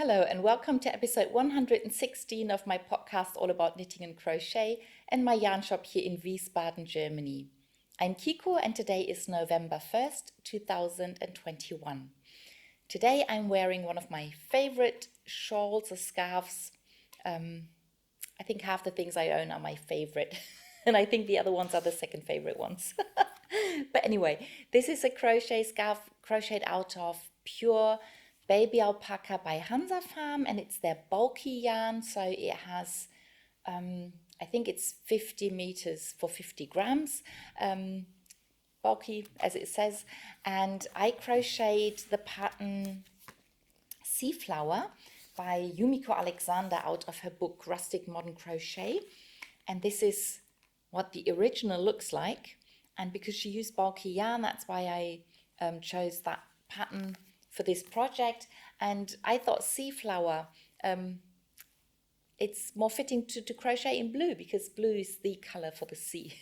Hello and welcome to episode 116 of my podcast all about knitting and crochet and my yarn shop here in Wiesbaden, Germany. I'm Kiko and today is November 1st, 2021. Today I'm wearing one of my favorite shawls or scarves. I think half the things I own are my favorite and I think the other ones are the second favorite ones. But anyway, this is a crochet scarf crocheted out of pure baby alpaca by Hansa Farm, and it's their bulky yarn, so it has I think it's 50 meters for 50 grams, bulky as it says. And I crocheted the pattern Sea Flower by Yumiko Alexander out of her book Rustic Modern Crochet, and this is what the original looks like. And because she used bulky yarn, that's why I chose that pattern for this project. And I thought Sea Flower, it's more fitting to crochet in blue because blue is the color for the sea.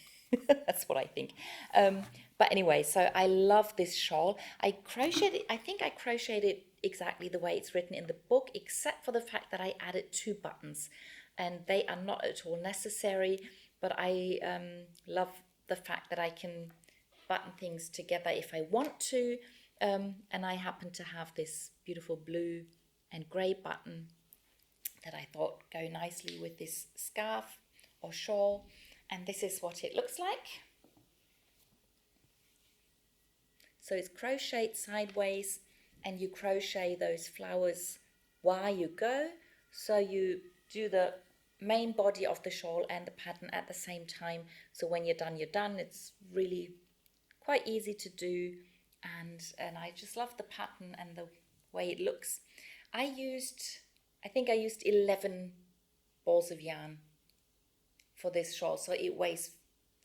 That's what I think. But anyway, so I love this shawl. I think I crocheted it exactly the way it's written in the book, except for the fact that I added 2 buttons, and they are not at all necessary, but I love the fact that I can button things together if I want to. And I happen to have this beautiful blue and grey button that I thought go nicely with this scarf or shawl. And this is what it looks like. So it's crocheted sideways, and you crochet those flowers while you go. So you do the main body of the shawl and the pattern at the same time. So when you're done, you're done. It's really quite easy to do. And I just love the pattern and the way it looks. I think I used 11 balls of yarn for this shawl, so it weighs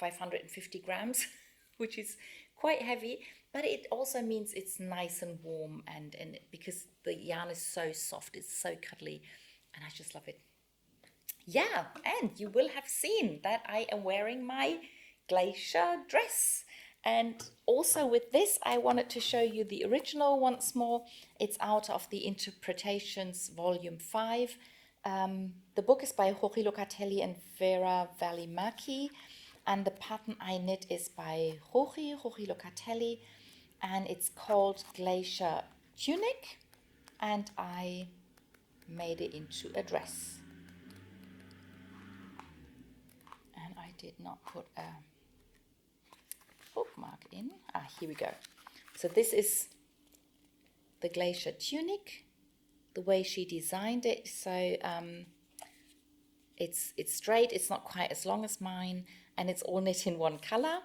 550 grams, which is quite heavy, but it also means it's nice and warm, and because the yarn is so soft, it's so cuddly, and I just love it. Yeah, and you will have seen that I am wearing my Glacier dress. And also with this, I wanted to show you the original once more. It's out of the Interpretations Volume 5. The book is by Jorge Locatelli and Vera Valimaki. And the pattern I knit is by Jorge Locatelli. And it's called Glacier Tunic. And I made it into a dress. And I did not put a bookmark in. Here we go. So this is the Glacier Tunic, the way she designed it. So it's straight, it's not quite as long as mine, and it's all knit in one color.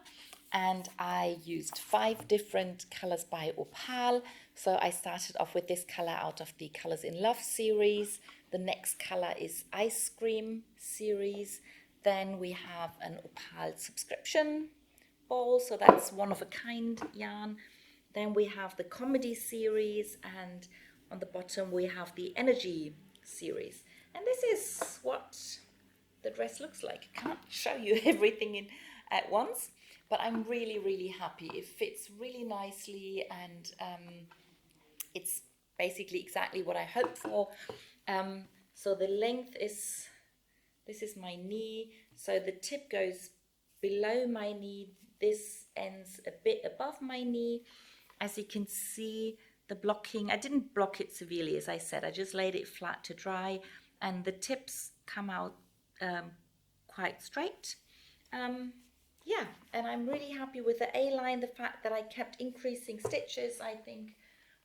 And I used 5 different colors by Opal. So I started off with this color out of the Colors in Love series. The next color is Ice Cream series. Then we have an Opal subscription ball, so that's one of a kind yarn. Then we have the Comedy series, and on the bottom we have the Energy series. And this is what the dress looks like. I can't show you everything in at once, but I'm really happy. It fits really nicely, and it's basically exactly what I hoped for. So the length is, this is my knee, so the tip goes below my knee. This ends a bit above my knee. As you can see, the blocking, I didn't block it severely, as I said. I just laid it flat to dry, and the tips come out quite straight. Yeah, and I'm really happy with the A-line. The fact that I kept increasing stitches, I think,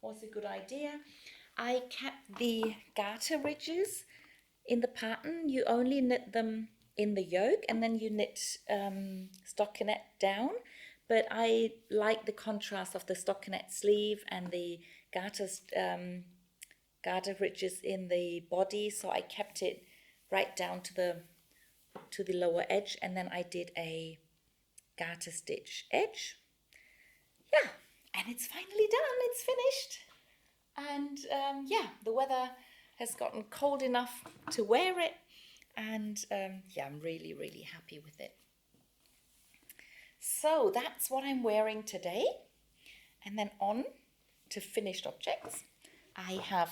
was a good idea. I kept the garter ridges in the pattern. You only knit them in the yoke, and then you knit stockinette down. But I like the contrast of the stockinette sleeve and the garter ridges in the body, so I kept it right down to the lower edge, and then I did a garter stitch edge. Yeah, and it's finally done. It's finished, and yeah, the weather has gotten cold enough to wear it. And yeah, I'm really happy with it. So that's what I'm wearing today. And then on to finished objects.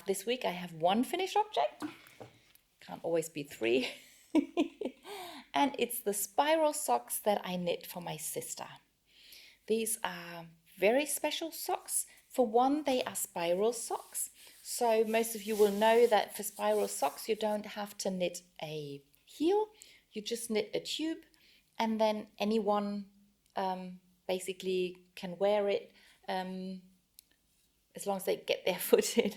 this week I have one finished object. Can't always be three. And it's the spiral socks that I knit for my sister. These are very special socks. For one, they are spiral socks. So most of you will know that for spiral socks, you don't have to knit a heel. You just knit a tube, and then anyone basically can wear it as long as they get their foot in.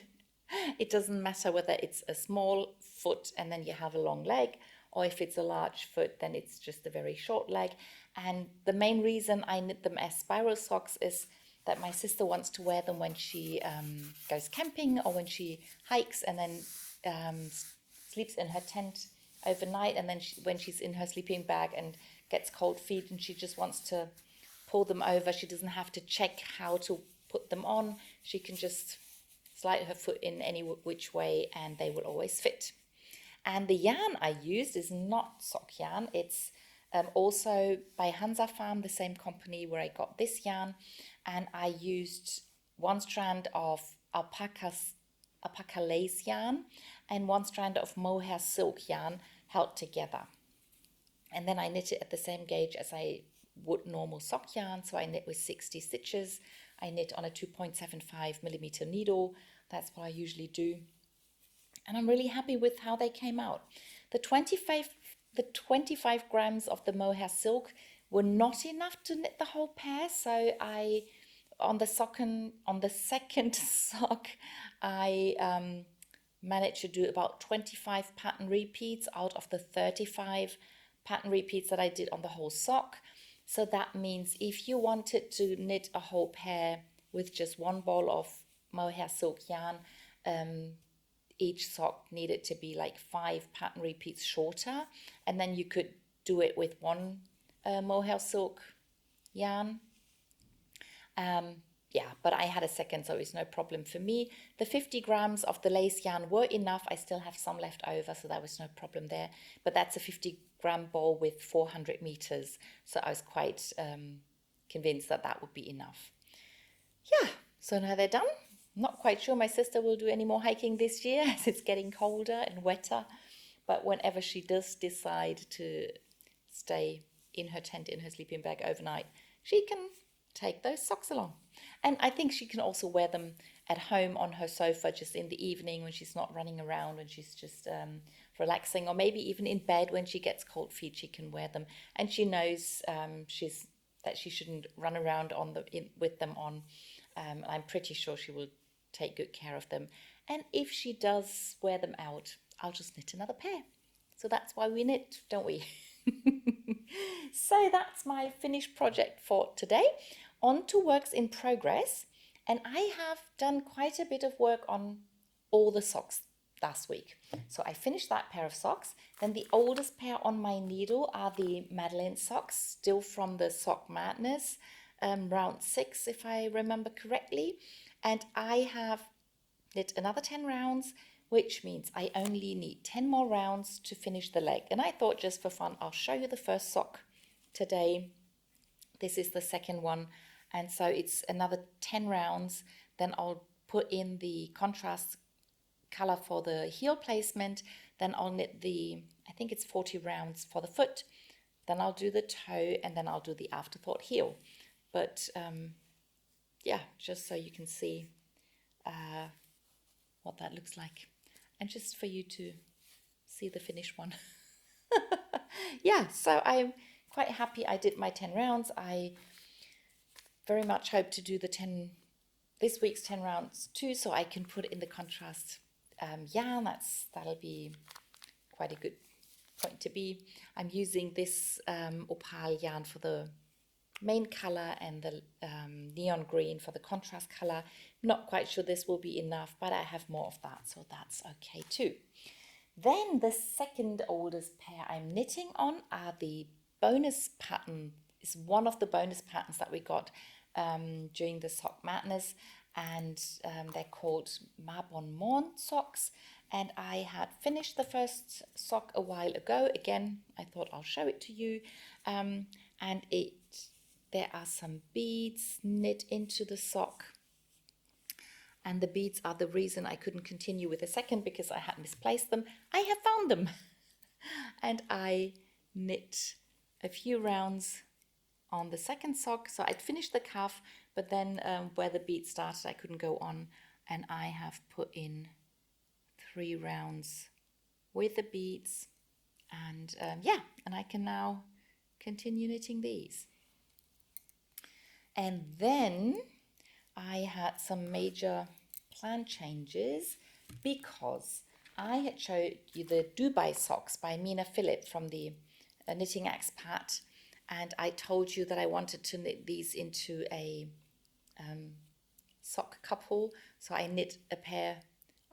It doesn't matter whether it's a small foot and then you have a long leg, or if it's a large foot, then it's just a very short leg. And the main reason I knit them as spiral socks is that my sister wants to wear them when she goes camping or when she hikes and then sleeps in her tent overnight. And then when she's in her sleeping bag and gets cold feet and she just wants to pull them over, she doesn't have to check how to put them on. She can just slide her foot in any which way and they will always fit. And the yarn I used is not sock yarn. It's also by Hansa Farm, the same company where I got this yarn. And I used one strand of alpaca lace yarn and one strand of mohair silk yarn held together. And then I knit it at the same gauge as I would normal sock yarn. So I knit with 60 stitches. I knit on a 2.75 millimeter needle. That's what I usually do. And I'm really happy with how they came out. The 25 grams of the mohair silk were not enough to knit the whole pair. So on the second sock, I managed to do about 25 pattern repeats out of the 35 pattern repeats that I did on the whole sock. So that means if you wanted to knit a whole pair with just one ball of mohair silk yarn, each sock needed to be like 5 pattern repeats shorter, and then you could do it with one mohair silk yarn. But I had a second, so it's no problem for me. The 50 grams of the lace yarn were enough. I still have some left over, so that was no problem there. But that's a 50-gram ball with 400 meters, so I was quite convinced that that would be enough. Yeah, so now they're done. Not quite sure my sister will do any more hiking this year as it's getting colder and wetter. But whenever she does decide to stay in her tent, in her sleeping bag overnight, she can take those socks along. And I think she can also wear them at home on her sofa just in the evening when she's not running around, when she's just relaxing, or maybe even in bed when she gets cold feet, she can wear them. And she knows that she shouldn't run around with them on. I'm pretty sure she will take good care of them. And if she does wear them out, I'll just knit another pair. So that's why we knit, don't we? So that's my finished project for today. On to works in progress. And I have done quite a bit of work on all the socks last week. So I finished that pair of socks. Then the oldest pair on my needle are the Madeline socks, still from the Sockmadness, round 6 if I remember correctly. And I have knit another 10 rounds, which means I only need 10 more rounds to finish the leg. And I thought, just for fun, I'll show you the first sock today. This is the second one, and so it's another 10 rounds. Then I'll put in the contrast color for the heel placement. Then I'll knit I think it's 40 rounds for the foot. Then I'll do the toe, and then I'll do the afterthought heel. But just so you can see what that looks like, and just for you to see the finished one. So I'm quite happy I did my 10 rounds. I very much hope to do this week's 10 rounds too, so I can put in the contrast yarn. That'll be quite a good point to be. I'm using this opal yarn for the main color and the neon green for the contrast color. Not quite sure this will be enough, but I have more of that, so that's okay too. Then the second oldest pair I'm knitting on are the bonus pattern. It's one of the bonus patterns that we got during the Sockmadness, and they're called Ma Bon Mon socks. And I had finished the first sock a while ago. Again, I thought I'll show it to you. And there are some beads knit into the sock. And the beads are the reason I couldn't continue with the second, because I had misplaced them. I have found them. And I knit a few rounds on the second sock. So I'd finished the cuff, but then where the bead started, I couldn't go on. And I have put in 3 rounds with the beads. And yeah, and I can now continue knitting these. And then I had some major plan changes, because I had showed you the Dubai socks by Mina Phillip from the Knitting Expat, and I told you that I wanted to knit these into a sock couple. So I knit a pair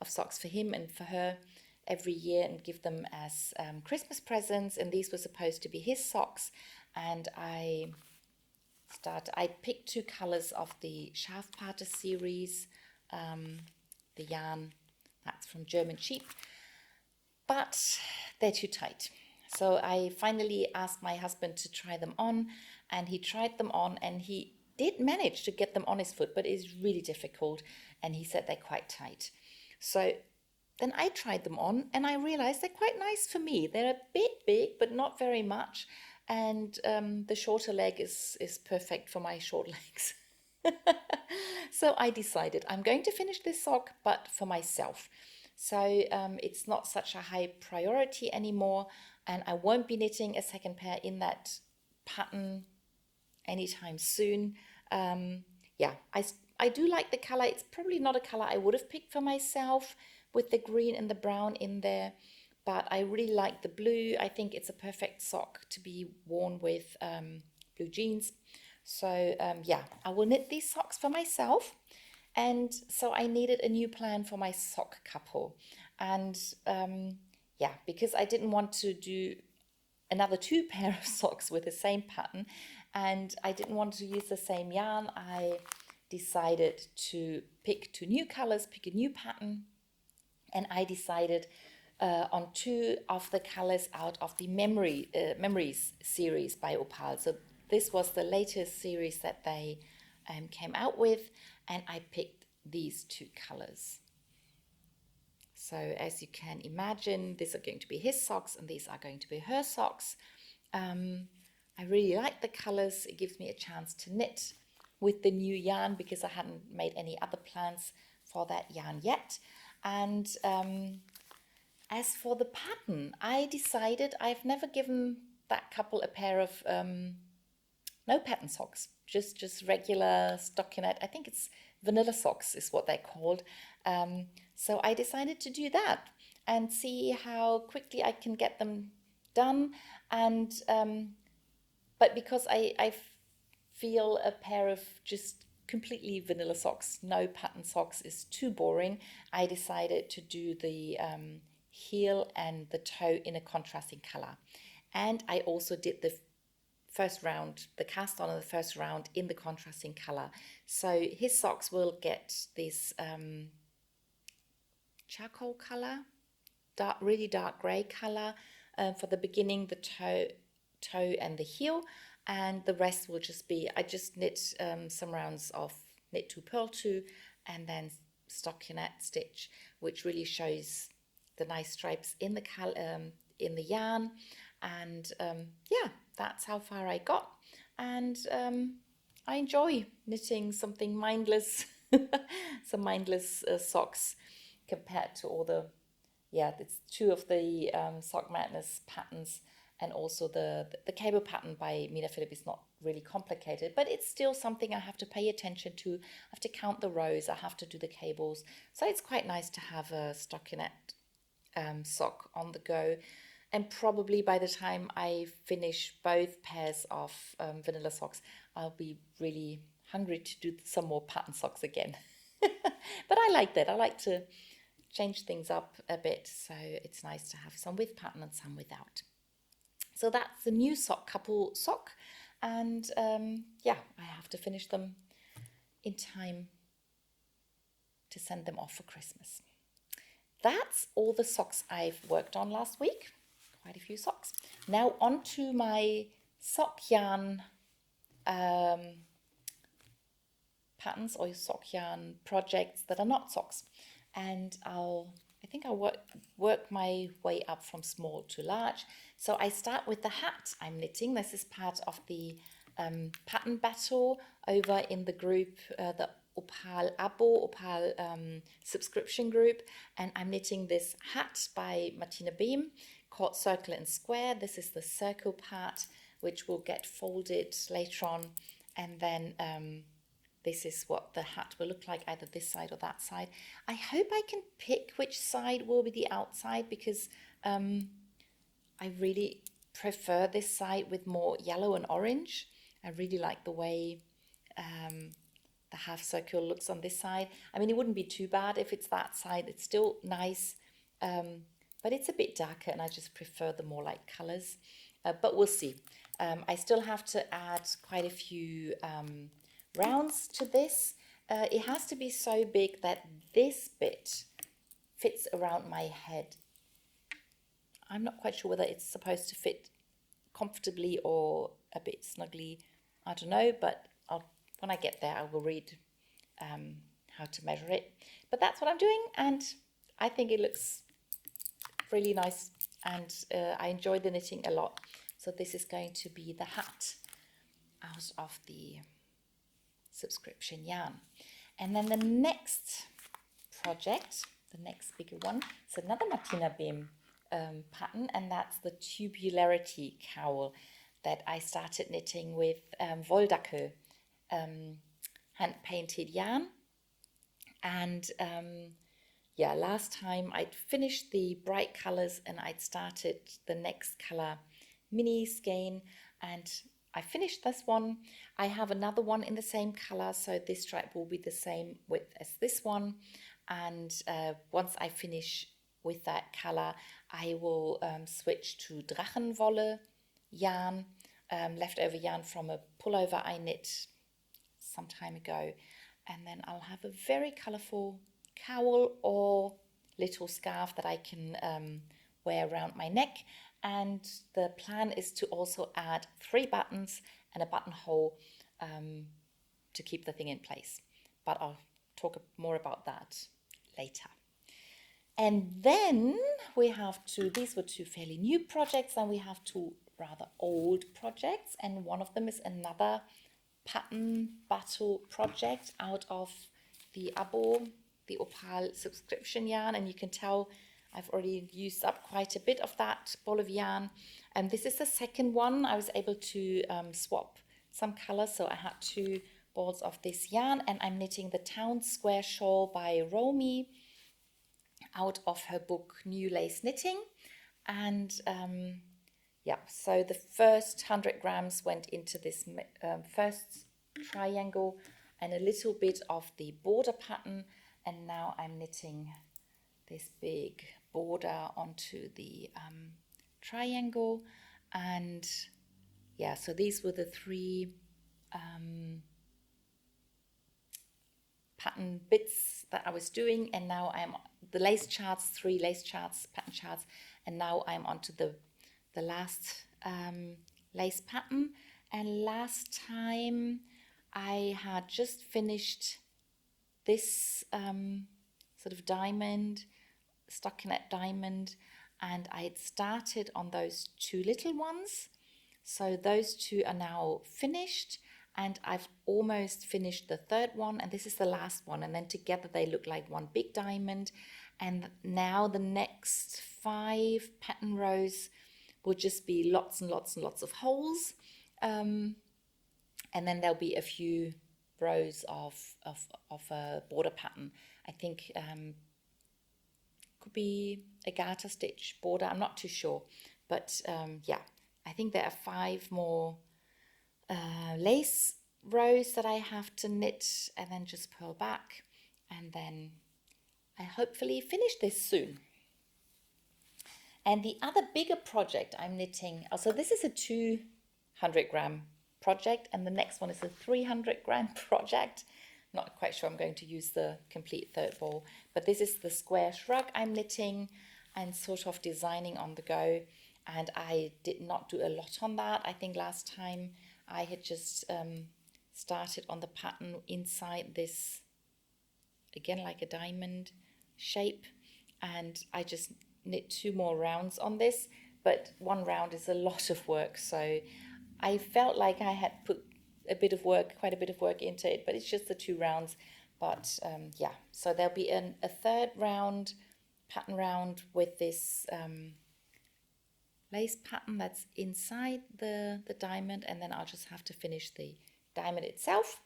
of socks for him and for her every year and give them as Christmas presents, and these were supposed to be his socks. And I picked 2 colors of the Schafpate series, the yarn that's from German Cheap, but they're too tight. So I finally asked my husband to try them on, and he tried them on, and he did manage to get them on his foot, but it's really difficult, and he said they're quite tight. So then I tried them on, and I realized they're quite nice for me. They're a bit big, but not very much, and the shorter leg is perfect for my short legs. So I decided I'm going to finish this sock, but for myself. So it's not such a high priority anymore, and I won't be knitting a second pair in that pattern anytime soon. Yeah, I do like the color. It's probably not a color I would have picked for myself with the green and the brown in there, but I really like the blue. I think it's a perfect sock to be worn with blue jeans. So yeah, I will knit these socks for myself. And so I needed a new plan for my sock couple. And yeah, because I didn't want to do another 2 pair of socks with the same pattern, and I didn't want to use the same yarn, I decided to pick 2 new colors, pick a new pattern. And I decided on 2 of the colors out of the Memories series by Opal. So this was the latest series that they came out with, and I picked these 2 colors. So as you can imagine, these are going to be his socks and these are going to be her socks. I really like the colors. It gives me a chance to knit with the new yarn, because I hadn't made any other plans for that yarn yet. And as for the pattern, I decided I've never given that couple a pair of no pattern socks, just regular stockinette. I think it's vanilla socks is what they're called. So I decided to do that and see how quickly I can get them done. And but because I feel a pair of just completely vanilla socks, no pattern socks, is too boring, I decided to do the heel and the toe in a contrasting color. And I also did the first round, the cast on of the first round in the contrasting color. So his socks will get this charcoal color, really dark gray color for the beginning, the toe and the heel, and the rest will just be, I just knit some rounds of knit 2, purl 2, and then stockinette stitch, which really shows the nice stripes in the in the yarn. And yeah, that's how far I got, and I enjoy knitting something mindless, some mindless socks compared to all the, yeah, it's 2 of the Sockmadness patterns, and also the cable pattern by Mina Phillip is not really complicated, but it's still something I have to pay attention to. I have to count the rows, I have to do the cables, so it's quite nice to have a stockinette sock on the go. And probably by the time I finish both pairs of vanilla socks, I'll be really hungry to do some more pattern socks again. But I like that. I like to change things up a bit, so it's nice to have some with pattern and some without. So that's the new sock couple sock, and yeah, I have to finish them in time to send them off for Christmas. That's all the socks I've worked on last week. Quite a few socks. Now on to my sock yarn patterns or sock yarn projects that are not socks. And I think I'll work my way up from small to large. So I start with the hat I'm knitting. This is part of the pattern battle over in the group, the Opal subscription group. And I'm knitting this hat by Martina Beam called Circle and Square. This is the circle part, which will get folded later on. And then this is what the hat will look like, either this side or that side. I hope I can pick which side will be the outside, because I really prefer this side with more yellow and orange. I really like the way the half circle looks on this side. I mean, it wouldn't be too bad if it's that side. It's still nice, but it's a bit darker and I just prefer the more light colors. But we'll see. I still have to add quite a few rounds to this. It has to be so big that this bit fits around my head. I'm not quite sure whether it's supposed to fit comfortably or a bit snugly. I don't know, but when I get there, I will read how to measure it. But that's what I'm doing, and I think it looks really nice, and I enjoy the knitting a lot. So this is going to be the hat out of the subscription yarn. And then the next project, the next bigger one, is another Martina Beam pattern, and that's the Tubularity cowl that I started knitting with Wolldackel hand-painted yarn. And yeah, last time I'd finished the bright colors and I'd started the next color mini skein, and I finished this one. I have another one in the same color, so this stripe will be the same width as this one. And once I finish with that color, I will switch to Drachenwolle yarn, leftover yarn from a pullover I knit some time ago. And then I'll have a very colorful cowl or little scarf that I can wear around my neck. And the plan is to also add 3 buttons and a buttonhole to keep the thing in place. But I'll talk more about that later. And then we have these were 2 fairly new projects, and we have 2 rather old projects. And one of them is another pattern battle project out of the the Opal subscription yarn. And you can tell I've already used up quite a bit of that ball of yarn. And this is the second one. I was able to swap some colors, so I had 2 balls of this yarn, and I'm knitting the Town Square Shawl by Romy out of her book New Lace Knitting. And yeah, so the first 100 grams went into this first triangle and a little bit of the border pattern, and now I'm knitting this big border onto the triangle. And yeah, so these were the 3 pattern bits that I was doing, and now I'm the lace charts, 3 lace charts, pattern charts, and now I'm onto the last lace pattern. And last time I had just finished this sort of diamond, stockinette diamond, and I had started on those 2 little ones. So those 2 are now finished, and I've almost finished the 3rd one, and this is the last one, and then together they look like one big diamond. And now the next 5 pattern rows will just be lots and lots and lots of holes, and then there'll be a few rows of a border pattern. I think could be a garter stitch border, I'm not too sure, but yeah, I think there are 5 more lace rows that I have to knit and then just purl back, and then I hopefully finish this soon. And the other bigger project I'm knitting, so this is a 200 gram project, and the next one is a 300 gram project. Not quite sure I'm going to use the complete 3rd ball, but this is the square shrug I'm knitting and sort of designing on the go. And I did not do a lot on that. I think last time I had just started on the pattern inside this, again like a diamond shape, and I just knit 2 more rounds on this, but 1 round is a lot of work, so I felt like I had put quite a bit of work into it, but it's just the 2 rounds. But yeah, so there'll be a 3rd round, pattern round with this lace pattern that's inside the diamond, and then I'll just have to finish the diamond itself,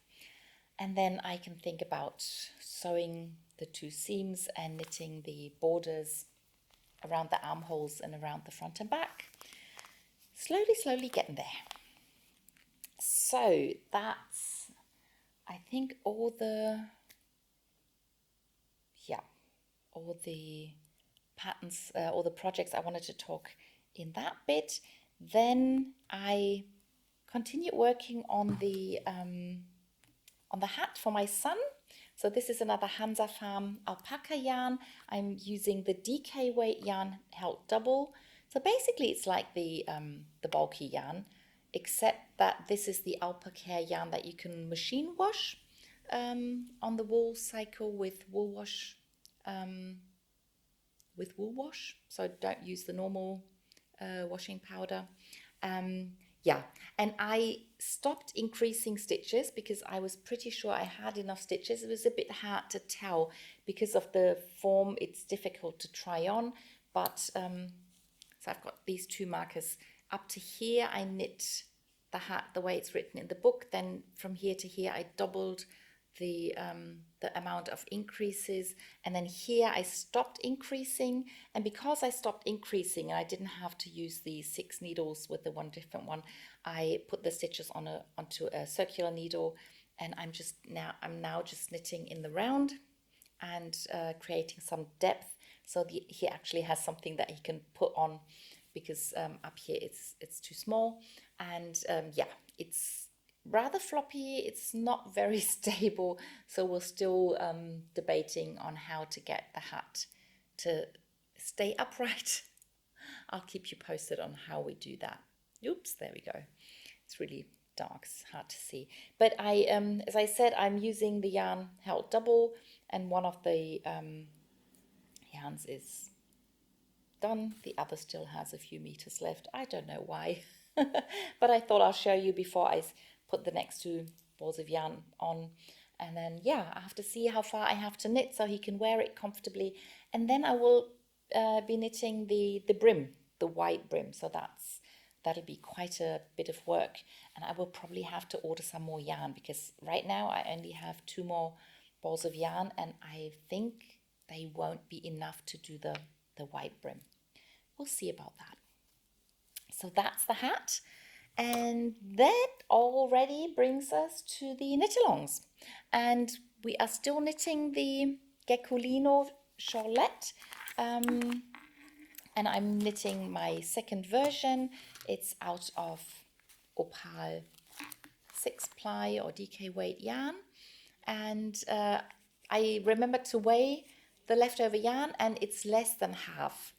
and then I can think about sewing the 2 seams and knitting the borders around the armholes and around the front and back. Slowly getting there. So that's, I think, all the patterns, all the projects I wanted to talk in that bit. Then I continued working on the hat for my son. So this is another Hansa Farm alpaca yarn. I'm using the DK weight yarn held double. So basically it's like the bulky yarn, except that this is the alpaca yarn that you can machine wash on the wool cycle with wool wash. So don't use the normal washing powder. Yeah, and I stopped increasing stitches because I was pretty sure I had enough stitches. It was a bit hard to tell because of the form. It's difficult to try on, but so I've got these 2 markers. Up to here I knit the hat the way it's written in the book. Then from here to here I doubled the amount of increases, and then here I stopped increasing, and because I stopped increasing and I didn't have to use the 6 needles with the 1 different one, I put the stitches onto a circular needle, and I'm now just knitting in the round and creating some depth, so he actually has something that he can put on, because up here it's too small, and yeah, it's rather floppy. It's not very stable, so we're still debating on how to get the hat to stay upright. I'll keep you posted on how we do that. Oops, there we go. It's really dark, it's hard to see. But I, as I said, I'm using the yarn held double, and one of the yarns is done. The other still has a few meters left. I don't know why, but I thought I'll show you before I put the next 2 balls of yarn on, and then yeah, I have to see how far I have to knit so he can wear it comfortably, and then I will be knitting the brim, the white brim, so that'll be quite a bit of work, and I will probably have to order some more yarn, because right now I only have 2 more balls of yarn, and I think they won't be enough to do the white brim. We'll see about that. So that's the hat. And that already brings us to the knit-alongs. And we are still knitting the Geckolino Shawlette. And I'm knitting my 2nd version. It's out of Opal 6-ply or DK weight yarn. And I remembered to weigh the leftover yarn, and it's less than half.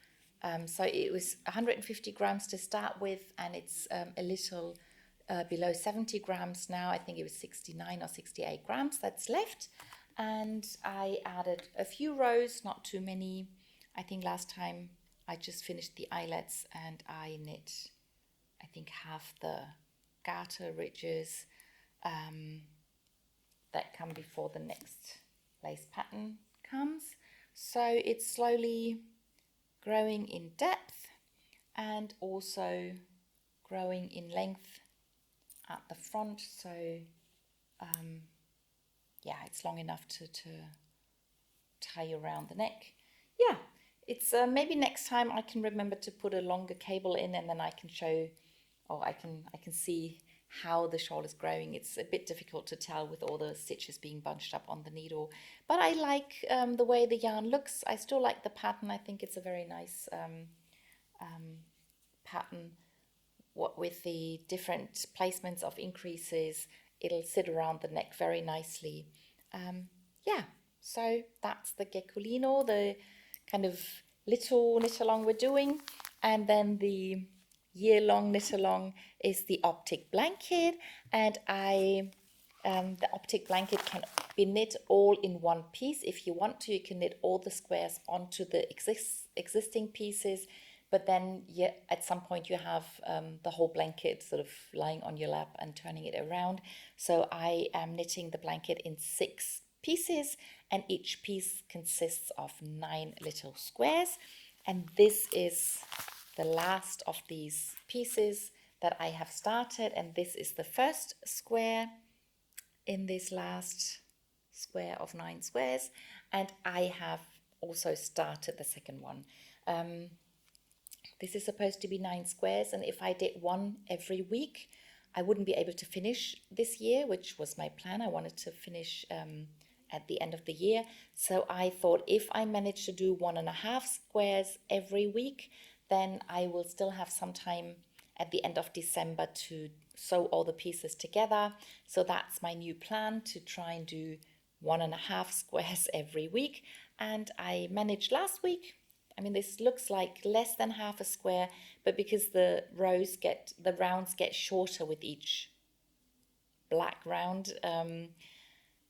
So it was 150 grams to start with, and it's a little below 70 grams now. I think it was 69 or 68 grams that's left. And I added a few rows, not too many. I think last time I just finished the eyelets, and I knit, I think, half the garter ridges that come before the next lace pattern comes. So it's slowly growing in depth and also growing in length at the front. So yeah, it's long enough to tie around the neck. Yeah, it's maybe next time I can remember to put a longer cable in, and then I can show, or I can see how the shawl is growing. It's a bit difficult to tell with all the stitches being bunched up on the needle, but I like the way the yarn looks. I still like the pattern. I think it's a very nice pattern. What with the different placements of increases, it'll sit around the neck very nicely. Yeah, so that's the Geckolino, the kind of little knit along we're doing, and then the year-long knit along is the Optic Blanket, and I The Optic Blanket can be knit all in one piece. If you want to, you can knit all the squares onto the existing pieces, but then at some point you have the whole blanket sort of lying on your lap and turning it around. So I am knitting the blanket in 6 pieces, and each piece consists of 9 little squares. And this is the last of these pieces that I have started, and this is the first square in this last square of 9 squares, and I have also started the second one. This is supposed to be 9 squares, and if I did one every week, I wouldn't be able to finish this year, which was my plan. I wanted to finish at the end of the year. So I thought if I manage to do 1.5 squares every week, then I will still have some time at the end of December to sew all the pieces together. So that's my new plan, to try and do 1.5 squares every week. And I managed last week. I mean, this looks like less than half a square, but because the rounds get shorter with each black round,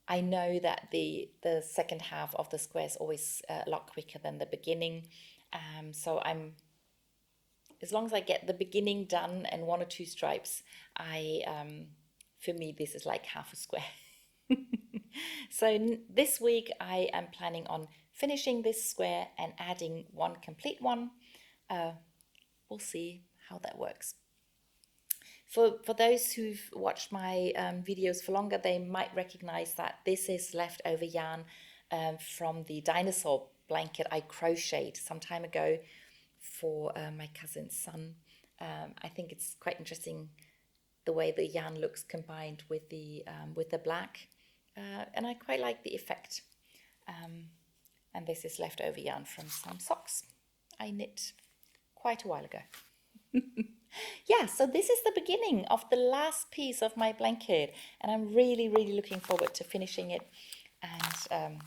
I know that the second half of the square is always a lot quicker than the beginning. So as long as I get the beginning done and 1 or 2 stripes, for me, this is like half a square. So this week I am planning on finishing this square and adding 1 complete one. We'll see how that works. For those who've watched my videos for longer, they might recognize that this is leftover yarn from the dinosaur blanket I crocheted some time ago for my cousin's son. I think it's quite interesting the way the yarn looks combined with the black, and I quite like the effect. And this is leftover yarn from some socks I knit quite a while ago. Yeah, so this is the beginning of the last piece of my blanket, and I'm really, really looking forward to finishing it, and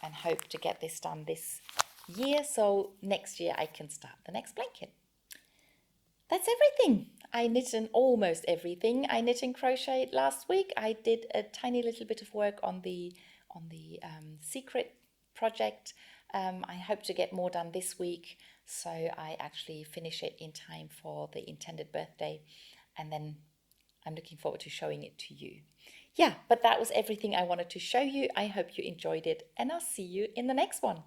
and hope to get this done this year, so next year I can start the next blanket. That's everything. I knit almost everything. I knit and crocheted last week. I did a tiny little bit of work on the secret project. I hope to get more done this week, so I actually finish it in time for the intended birthday, and then I'm looking forward to showing it to you. Yeah, but that was everything I wanted to show you. I hope you enjoyed it, and I'll see you in the next one.